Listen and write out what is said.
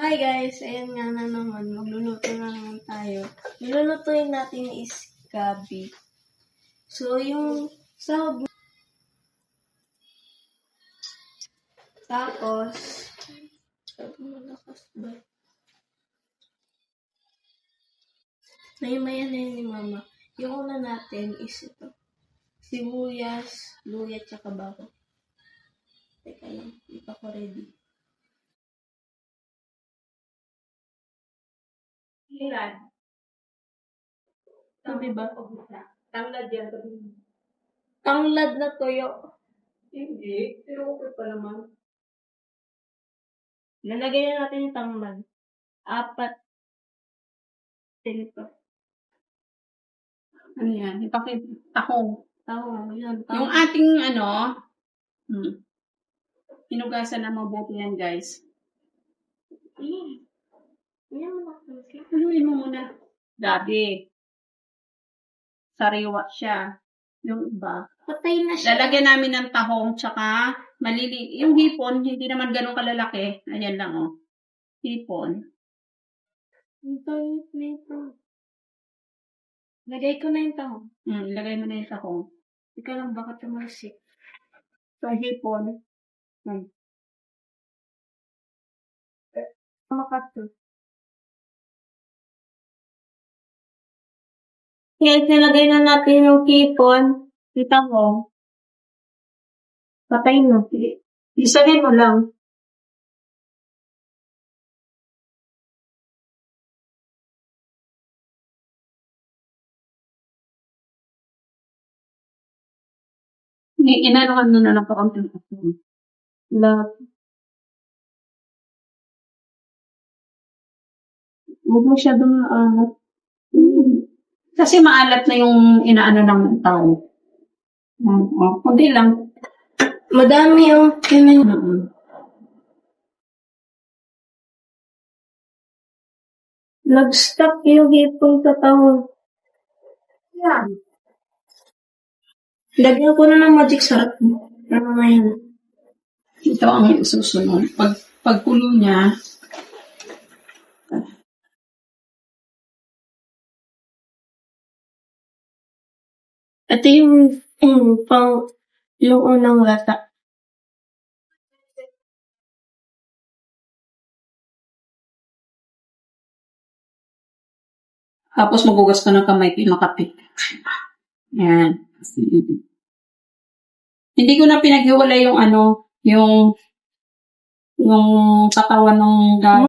Hi guys, ayan nga na naman, magluluto na naman tayo. Nilulutuin natin is gabi. So, yung sahog. Tapos, malakas ba? Maya-maya na yun ni mama. Yung una natin is ito. Sibuyas, luya, tsaka bako. Teka lang, hindi pa ko ready. Ilan? Sabi ba? Tanglad yan. Tanglad na toyo. Hindi. Pero okay pa naman. Lalagay na natin yung tanglad. 4. Ganito. Ano yan? Tahong. Tahong, yun. Yung ating hinugasan na mabuti yan, guys. Haluin mo muna. Gabi. Sariwa siya. Yung iba. Patay na siya. Lalagyan namin ng tahong, tsaka yung hipon, hindi naman ganun kalalaki. Ayan lang, oh. Hipon. Ito. Lagay ko na yung tahong. Lagay mo na yung tahong. Ikaw lang, baka tumalsik. Sa hipon. Makato. Guys, nilagay na natin yung hipon. Yung tahong. Patay na. Isahin mo lang. Inanuhan mo na lang kaunting asin. Lahat. Huwag mo siya dumaalat. Kasi maalat na yung inaano ng tao. Kundi lang. Madami yung Nag-stuck yung hipon sa tahong. Yan. Lagyan ko na ng magic sarap. Mamaya. Ito ang susunod. Pagkulo niya, Ito yung yung unang lata. tapos magugas ka ng kamay, pinakapit. Yan. Hindi ko na pinaghiwalay yung yung katawan ng gabi.